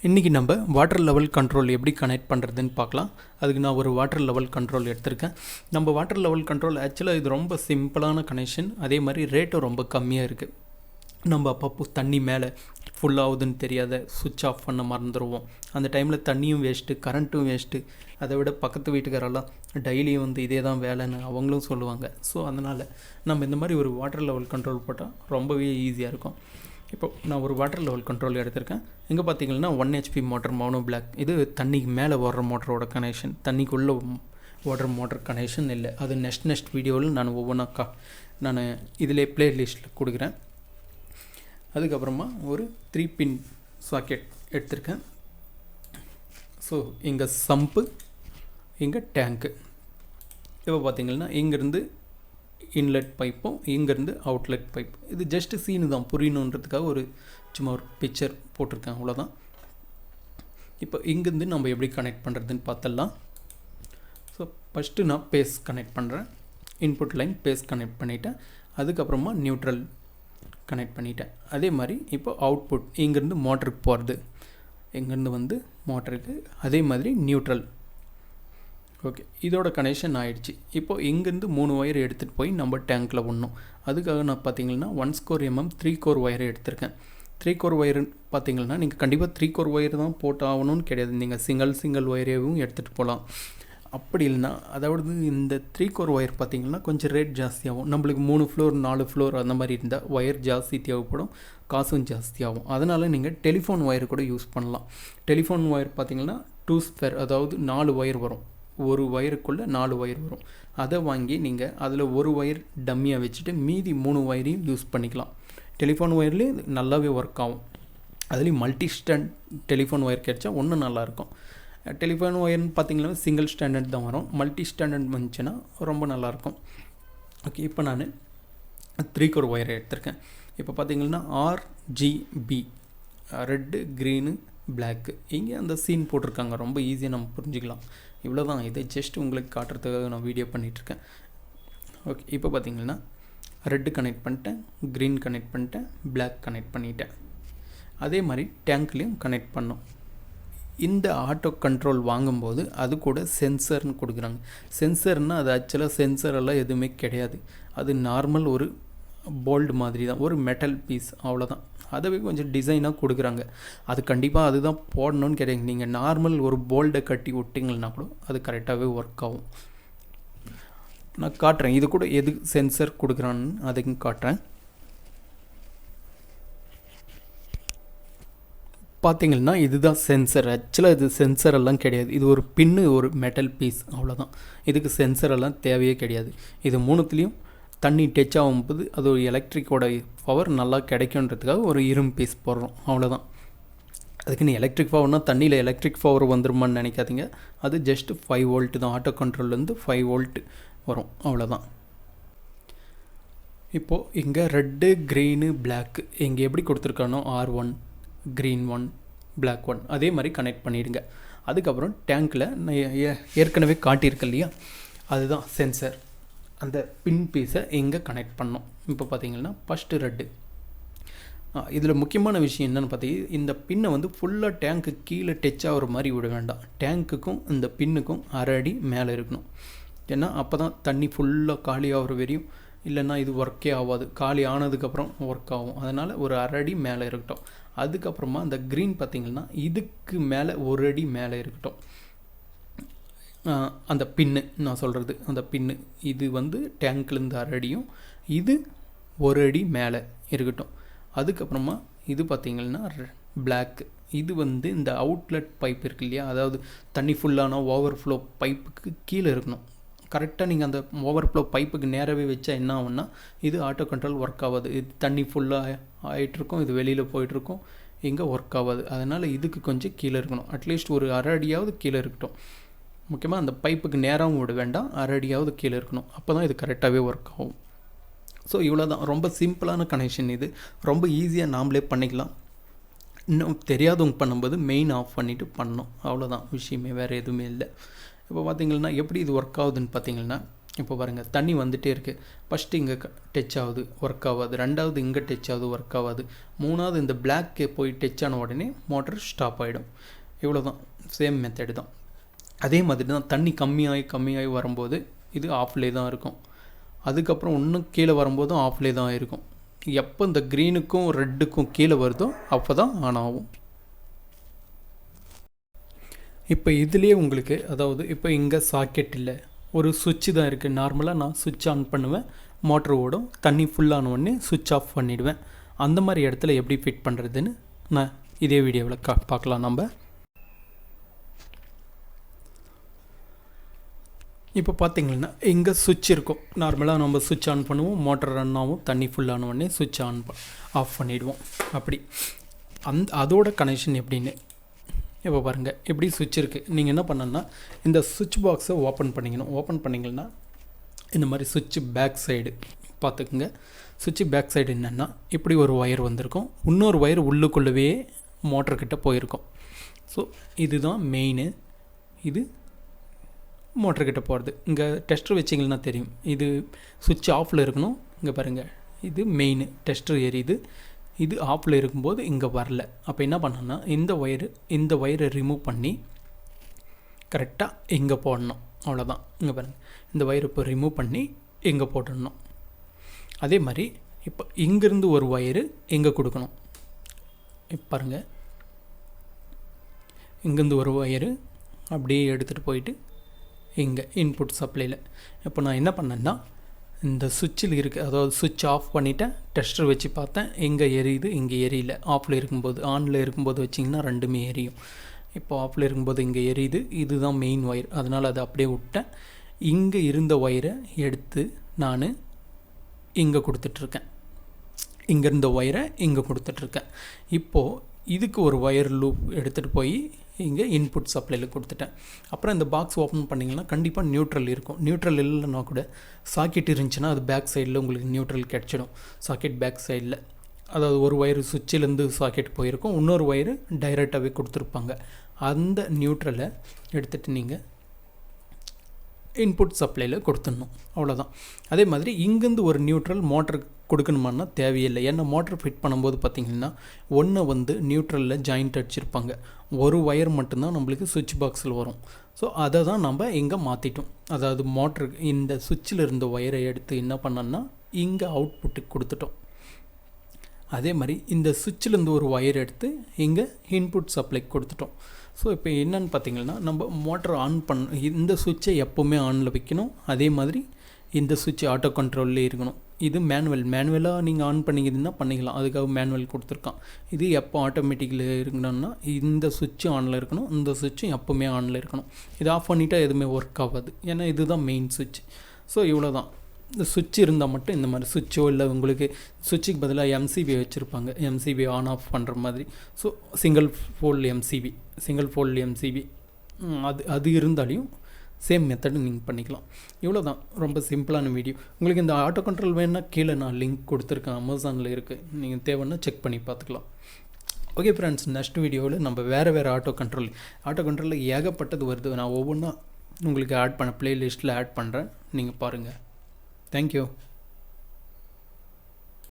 இன்றைக்கி நம்ம water level control எப்படி கனெக்ட் பண்ணுறதுன்னு பார்க்கலாம். அதுக்கு நான் ஒரு வாட்டர் லெவல் கண்ட்ரோல் எடுத்திருக்கேன். நம்ம வாட்டர் லெவல் கண்ட்ரோல் ஆக்சுவலாக இது ரொம்ப சிம்பிளான கனெக்ஷன். அதே மாதிரி ரேட்டும் ரொம்ப கம்மியாக இருக்குது. நம்ம அப்பப்போ தண்ணி மேலே ஃபுல்லாகுதுன்னு தெரியாத சுவிட்ச் ஆஃப் பண்ண மறந்துடுவோம். அந்த டைமில் தண்ணியும் வேஸ்ட்டு, கரண்ட்டும் வேஸ்ட்டு. அதை விட பக்கத்து வீட்டுக்காரெல்லாம் டெய்லியும் வந்து இதே தான் வேலைன்னு அவங்களும் சொல்லுவாங்க. ஸோ அதனால் நம்ம இந்த மாதிரி ஒரு வாட்டர் லெவல் கண்ட்ரோல் போட்டால் ரொம்பவே ஈஸியாக இருக்கும். இப்போ நான் ஒரு வாட்டர் லெவல் கண்ட்ரோல் எடுத்திருக்கேன். இங்கே பார்த்தீங்கன்னா 1 HP மோட்டர் மோனோ பிளாக். இது தண்ணிக்கு மேலே ஓடுற மோட்டரோட கனெக்ஷன், தண்ணிக்குள்ளே ஓடுற மோட்டர் கனெக்ஷன் இல்லை. அது நெக்ஸ்ட் வீடியோவில் நான் ஒவ்வொன்றா நான் இதிலே ப்ளேலிஸ்ட்டில் கொடுக்குறேன். அதுக்கப்புறமா ஒரு 3 பின் சாக்கெட் எடுத்திருக்கேன். ஸோ இங்கே சம்பு, இங்கே டேங்க்கு. இப்போ பார்த்தீங்கன்னா இங்கேருந்து இன்லெட் பைப்பும் இங்கேருந்து அவுட்லெட் பைப். இது ஜஸ்ட்டு சீனு தான், புரியணுன்றதுக்காக ஒரு சும்மா ஒரு பிக்சர் போட்டிருக்கேன், அவ்வளோதான். இப்போ இங்கேருந்து நம்ம எப்படி கனெக்ட் பண்ணுறதுன்னு பார்த்துடலாம். ஸோ ஃபஸ்ட்டு நான் பேஸ் கனெக்ட் பண்ணுறேன். இன்புட் லைன் பேஸ் கனெக்ட் பண்ணிவிட்டேன். அதுக்கப்புறமா நியூட்ரல் கனெக்ட் பண்ணிட்டேன். அதே மாதிரி இப்போ அவுட்புட் இங்கேருந்து மோட்டருக்கு போகிறது, இங்கேருந்து வந்து மோட்டருக்கு, அதே மாதிரி நியூட்ரல். ஓகே, இதோட கனெக்ஷன் ஆகிடுச்சு. இப்போது இங்கேருந்து 3 ஒயர் எடுத்துகிட்டு போய் நம்ம டேங்க்கில் விடணும். அதுக்காக நான் பார்த்தீங்கன்னா 1 ஸ்கொயர் mm 3 கோர் ஒயரை எடுத்திருக்கேன். 3 கோர் ஒயர் பார்த்தீங்கன்னா நீங்கள் கண்டிப்பாக 3 கோர் ஒயர் தான் போட்டு ஆகணும்னு கிடையாது. நீங்கள் சிங்கிள் ஒயரையும் எடுத்துகிட்டு போகலாம். அப்படி இல்லைனா அதாவது இந்த 3 கோர் ஒயர் பார்த்திங்கன்னா கொஞ்சம் ரேட் ஜாஸ்தியாகும். நம்மளுக்கு 3 ஃப்ளோர் 4 ஃப்ளோர் அந்த மாதிரி இருந்தால் ஒயர் ஜாஸ்தி தேவைப்படும், காசும் ஜாஸ்தியாகும். அதனால் நீங்கள் டெலிஃபோன் ஒயர் கூட யூஸ் பண்ணலாம். டெலிஃபோன் ஒயர் பார்த்திங்கன்னா 2 ஸ்பேர், அதாவது 4 ஒயர் வரும். ஒரு ஒயருக்குள்ளே 4 ஒயர் வரும். அதை வாங்கி நீங்கள் அதில் ஒரு ஒயர் டம்மியாக வச்சுட்டு மீதி 3 ஒயரையும் யூஸ் பண்ணிக்கலாம். டெலிஃபோன் ஒயர்லேயும் நல்லாவே ஒர்க் ஆகும். அதுலேயும் மல்டி ஸ்டாண்ட் டெலிஃபோன் ஒயர் கிடைச்சா ஒன்றும் நல்லாயிருக்கும். டெலிஃபோன் ஒயர்னு பார்த்திங்கன்னா சிங்கிள் ஸ்டாண்டர்ட் தான் வரும். மல்டி ஸ்டாண்டர்ட் வந்துச்சுன்னா ரொம்ப நல்லாயிருக்கும். ஓகே, இப்போ நான் 3 கோர் ஒயரை எடுத்திருக்கேன். இப்போ பார்த்திங்கன்னா RGB, ரெட்டு, க்ரீனு, பிளாக்கு. இங்கே அந்த சீன் போட்டிருக்காங்க, ரொம்ப ஈஸியாக நம்ம புரிஞ்சுக்கலாம். இவ்வளோ தான். இதை ஜஸ்ட் உங்களுக்கு காட்டுறதுக்காக நான் வீடியோ பண்ணிகிட்ருக்கேன். ஓகே, இப்போ பார்த்திங்கன்னா ரெட்டு கனெக்ட் பண்ணிட்டேன், க்ரீன் கனெக்ட் பண்ணிட்டேன், பிளாக் கனெக்ட் பண்ணிட்டேன். அதே மாதிரி டேங்க்லேயும் கனெக்ட் பண்ணோம். இந்த ஆட்டோ கண்ட்ரோல் வாங்கும்போது அது கூட சென்சர்னு கொடுக்குறாங்க. சென்சர்னால் அது ஆக்சுவலாக சென்சரெல்லாம் எதுவுமே கிடையாது. அது நார்மல் ஒரு போல்டு மாதிரி தான், ஒரு மெட்டல் பீஸ், அவ்வளோதான். அதவே கொஞ்சம் டிசைனாக கொடுக்குறாங்க. அது கண்டிப்பாக அதுதான் போடணும்னு கிடையாது. நீங்கள் நார்மல் ஒரு போல்டை கட்டி விட்டிங்கன்னா கூட அது கரெக்டாகவே ஒர்க் ஆகும். நான் காட்டுறேன், இது கூட எது சென்சர் கொடுக்குறான்னு அதையும் காட்டுறேன். பார்த்தீங்கன்னா இதுதான் சென்சர். ஆக்சுவலாக இது சென்சரெல்லாம் கிடையாது. இது ஒரு பின்னு, ஒரு மெட்டல் பீஸ், அவ்வளோதான். இதுக்கு சென்சரெல்லாம் தேவையே கிடையாது. இது மூணுத்துலேயும் தண்ணி டச் ஆகும்போது அது ஒரு எலக்ட்ரிக்கோட பவர் நல்லா கிடைக்குன்றதுக்காக ஒரு இரும்பு பீஸ் போடுறோம், அவ்வளோதான். அதுக்குன்னு எலக்ட்ரிக் பவர்னால் தண்ணியில் எலக்ட்ரிக் பவர் வந்துருமான்னு நினைக்காதீங்க. அது ஜஸ்ட்டு 5 வோல்ட் தான். ஆட்டோ கண்ட்ரோல்லேருந்து 5 வோல்ட் வரும், அவ்வளோதான். இப்போது இங்கே ரெட்டு, க்ரீனு, பிளாக்கு இங்கே எப்படி கொடுத்துருக்கானோ R1, க்ரீன் 1, பிளாக் 1 அதே மாதிரி கனெக்ட் பண்ணிவிடுங்க. அதுக்கப்புறம் டேங்க்கில் நான் ஏற்கனவே காட்டியிருக்கேன் இல்லையா, அதுதான் சென்சர். அந்த பின் பீஸை எங்கே கனெக்ட் பண்ணோம். இப்போ பார்த்தீங்கன்னா ஃபஸ்ட்டு ரெட்டு. இதில் முக்கியமான விஷயம் என்னென்னு பார்த்தீங்கன்னா, இந்த பின்னை வந்து ஃபுல்லாக டேங்க்கு கீழே டச் ஆகிற மாதிரி விட வேண்டாம். டேங்க்குக்கும் இந்த பின்னுக்கும் 1/2 அடி மேலே இருக்கணும். ஏன்னா அப்போ தான் தண்ணி ஃபுல்லாக காலி ஆகிற வரையும், இல்லைன்னா இது ஒர்க்கே ஆகாது. காலி ஆனதுக்கப்புறம் ஒர்க் ஆகும். அதனால் ஒரு 1/2 அடி மேலே இருக்கட்டும். அதுக்கப்புறமா அந்த க்ரீன் பார்த்திங்கன்னா இதுக்கு மேலே 1 அடி மேலே இருக்கட்டும். அந்த பின்னு நான் சொல்கிறது, அந்த பின்னு இது வந்து டேங்க்லேருந்து 1/2 அடியும், இது 1 அடி மேலே இருக்கட்டும். அதுக்கப்புறமா இது பார்த்திங்கன்னா பிளாக். இது வந்து இந்த அவுட்லெட் பைப் இருக்கு இல்லையா, அதாவது தண்ணி ஃபுல்லான ஓவர்ஃப்ளோ பைப்புக்கு கீழே இருக்கணும். கரெக்டாக நீங்கள் அந்த ஓவர்ஃப்ளோ பைப்புக்கு நேராகவே வச்சா என்ன ஆகும்னா இது ஆட்டோ கண்ட்ரோல் ஒர்க் ஆகாது. இது தண்ணி ஃபுல்லாக ஆகிட்டுருக்கும், இது வெளியில் போயிட்டுருக்கும், இங்கே ஒர்க் ஆகாது. அதனால் இதுக்கு கொஞ்சம் கீழே இருக்கணும். அட்லீஸ்ட் ஒரு 1/2 அடியாவது கீழே இருக்கட்டும். முக்கியமாக அந்த பைப்புக்கு நேராகவும் விட வேண்டாம், 1/2 அடியாவது கீழே இருக்கணும். அப்போ தான் இது கரெக்டாகவே ஒர்க் ஆகும். ஸோ இவ்வளோ தான். ரொம்ப சிம்பிளான கனெக்ஷன் இது. ரொம்ப ஈஸியாக நாமளே பண்ணிக்கலாம். இன்னும் தெரியாதவங்க பண்ணும்போது மெயின் ஆஃப் பண்ணிவிட்டு பண்ணணும், அவ்வளோதான் விஷயமே, வேறு எதுவுமே இல்லை. இப்போ பார்த்திங்கன்னா எப்படி இது ஒர்க் ஆகுதுன்னு பார்த்திங்கன்னா, இப்போ பாருங்கள் தண்ணி வந்துகிட்டே இருக்குது. ஃபஸ்ட்டு இங்கே டச் ஆகுது, ஒர்க் ஆகாது. ரெண்டாவது இங்கே டச் ஆகுது, ஒர்க் ஆகாது. மூணாவது இந்த பிளாக்கு போய் டச் ஆன உடனே மோட்டர் ஸ்டாப் ஆகிடும். இவ்வளோ தான், சேம் மெத்தடு தான். அதே மாதிரி தான் தண்ணி கம்மியாகி வரும்போது இது ஆஃப்லேயே தான் இருக்கும். அதுக்கப்புறம் இன்னும் கீழே வரும்போதும் ஆஃப்லேயே தான் இருக்கும். எப்போ இந்த க்ரீனுக்கும் ரெட்டுக்கும் கீழே வருதோ அப்போ தான் ஆன் ஆகும். இப்போ இதுலேயே உங்களுக்கு, அதாவது இப்போ இங்கே சாக்கெட் இல்லை, ஒரு சுவிட்சு தான் இருக்குது. நார்மலாக நான் சுவிட்ச் ஆன் பண்ணுவேன், மோட்ரு ஓடும், தண்ணி ஃபுல்லான உடனே சுவிட்ச் ஆஃப் பண்ணிவிடுவேன். அந்த மாதிரி இடத்துல எப்படி ஃபிட் பண்ணுறதுன்னு நான் இதே வீடியோவில் பார்க்கலாம். நம்ம இப்போ பார்த்தீங்கன்னா இங்கே சுவிட்ச் இருக்கும். நார்மலாக நம்ம சுவிட்ச் ஆன் பண்ணுவோம், மோட்டர் ரன் ஆகும், தண்ணி ஃபுல்லான உடனே சுவிட்ச் ஆஃப் பண்ணிவிடுவோம். அப்படி அதோட கனெக்ஷன் எப்படின்னு இப்போ பாருங்கள். எப்படி சுவிட்ச் இருக்குது, நீங்கள் என்ன பண்ணணுன்னா இந்த சுவிட்ச் பாக்ஸை ஓப்பன் பண்ணிக்கணும். ஓப்பன் பண்ணிங்கன்னா இந்த மாதிரி சுவிட்ச் பேக் சைடு பார்த்துக்குங்க. சுவிட்ச் பேக் சைடு என்னென்னா இப்படி ஒரு ஒயர் வந்திருக்கும், இன்னொரு ஒயர் உள்ளுக்குள்ளவே மோட்டர்கிட்ட போயிருக்கும். ஸோ இதுதான் மெயினு, இது மோட்டர்கிட்ட போகிறது. இங்கே டெஸ்டர் வச்சிங்கன்னா தெரியும், இது சுவிட்ச் ஆஃபில் இருக்கணும். இங்கே பாருங்கள், இது மெயின் டெஸ்டர் எரியுது, இது ஆஃபில் இருக்கும்போது இங்கே வரல. அப்போ என்ன பண்ணணும்னா இந்த ஒயரை ரிமூவ் பண்ணி கரெக்டாக இங்கே போடணும். அவ்வளோதான். இங்கே பாருங்கள், இந்த ஒயர் இப்போ ரிமூவ் பண்ணி இங்கே போட்டுடணும். அதே மாதிரி இப்போ இங்கேருந்து ஒரு ஒயரு இங்கே கொடுக்கணும். இப்போ பாருங்கள், இங்கேருந்து ஒரு ஒயரு அப்படியே எடுத்துகிட்டு போயிட்டு இங்கே இன்புட் சப்ளையில். இப்போ நான் என்ன பண்ணேன்னா இந்த சுவிட்சில் இருக்குது, அதாவது சுவிட்ச் ஆஃப் பண்ணிவிட்டேன், டெஸ்டர் வச்சு பார்த்தேன், இங்கே எரியுது, இங்கே எரியல. ஆஃபில் இருக்கும்போது, ஆனில் இருக்கும்போது வச்சிங்கன்னா ரெண்டுமே எரியும். இப்போ ஆஃபில் இருக்கும்போது இங்கே எரியுது, இதுதான் மெயின் ஒயர், அதனால் அதை அப்படியே விட்டேன். இங்கே இருந்த ஒயரை எடுத்து நான் இங்கே கொடுத்துட்ருக்கேன், இங்கே இருந்த ஒயரை இங்கே கொடுத்துட்ருக்கேன். இப்போது இதுக்கு ஒரு ஒயர் லூப் எடுத்துகிட்டு போய் இங்கே இன்புட் சப்ளையில் கொடுத்துட்டேன். அப்புறம் இந்த பாக்ஸ் ஓப்பன் பண்ணிங்கன்னா கண்டிப்பாக நியூட்ரல் இருக்கும். நியூட்ரல் இல்லைன்னா கூட சாக்கெட் இருந்துச்சுன்னா அது பேக் சைடில் உங்களுக்கு நியூட்ரல் கிடச்சிடும். சாக்கெட் பேக் சைடில், அதாவது ஒரு ஒயர் சுவிட்சிலேருந்து சாக்கெட் போயிருக்கும், இன்னொரு ஒயரு டைரெக்டாகவே கொடுத்துருப்பாங்க. அந்த நியூட்ரலை எடுத்துகிட்டு நீங்கள் இன்புட் சப்ளையில் கொடுத்துடணும். அவ்வளோதான். அதே மாதிரி இங்கேருந்து ஒரு நியூட்ரல் மோட்டருக்கு கொடுக்கணுமான்னா தேவையில்லை. ஏன்னா மோட்டர் ஃபிட் பண்ணும்போது பார்த்திங்கன்னா ஒன்று நியூட்ரலில் ஜாயிண்ட் அடிச்சிருப்பாங்க, ஒரு ஒயர் மட்டும்தான் நம்மளுக்கு சுவிட்ச் பாக்ஸில் வரும். ஸோ அதை தான் நம்ம இங்கே மாற்றிட்டோம். அதாவது மோட்டருக்கு இந்த சுவிட்சில் இருந்த ஒயரை எடுத்து என்ன பண்ணோன்னா இங்கே அவுட்புட்டுக்கு கொடுத்துட்டோம். அதே மாதிரி இந்த சுவிட்சிலேருந்து ஒரு ஒயர் எடுத்து இங்கே இன்புட் சப்ளைக்கு கொடுத்துட்டோம். ஸோ இப்போ என்னென்னு பார்த்திங்கன்னா நம்ம மோட்டர் ஆன் இந்த சுவிட்சை எப்போவுமே ஆனில் வைக்கணும். அதே மாதிரி இந்த சுவிட்ச் ஆட்டோ கண்ட்ரோல்லே இருக்கணும். இது மேனுவலாக நீங்கள் ஆன் பண்ணிக்கிறதுனா பண்ணிக்கலாம், அதுக்காக மேனுவல் கொடுத்துருக்கான். இது எப்போ ஆட்டோமேட்டிக்கில் இருக்கணும்னா இந்த சுவிட்சும் ஆனில் இருக்கணும், இந்த சுவிட்சும் எப்போவுமே ஆனில் இருக்கணும். இது ஆஃப் பண்ணிவிட்டால் எதுவுமே ஒர்க் ஆகாது, ஏன்னா இதுதான் மெயின் சுவிட்ச். ஸோ இவ்வளோ தான். இந்த சுவிட்ச் இருந்தால் மட்டும் இந்த மாதிரி சுவிட்சோ இல்லை உங்களுக்கு சுவிட்சுக்கு பதிலாக எம்சிபி வச்சுருப்பாங்க, எம்சிபி ஆன் ஆஃப் பண்ணுற மாதிரி. ஸோ சிங்கிள் ஃபோல்டு எம்சிபி அது இருந்தாலையும் சேம் மெத்தடு நீங்கள் பண்ணிக்கலாம். இவ்வளோ தான், ரொம்ப சிம்பிளான வீடியோ. உங்களுக்கு இந்த ஆட்டோ கண்ட்ரோல் வேணுன்னா கீழே நான் லிங்க் கொடுத்துருக்கேன், அமேசானில் இருக்குது, நீங்கள் தேவைன்னா செக் பண்ணி பார்த்துக்கலாம். ஓகே ஃப்ரெண்ட்ஸ், நெக்ஸ்ட் வீடியோவில் நம்ம வேறு ஆட்டோ கண்ட்ரோலில் ஏகப்பட்டது வருது. நான் ஒவ்வொன்றா உங்களுக்கு ஆட் பண்ண ப்ளேலிஸ்ட்டில் ஆட் பண்ணுறேன், நீங்கள் பாருங்கள். தேங்க்யூ.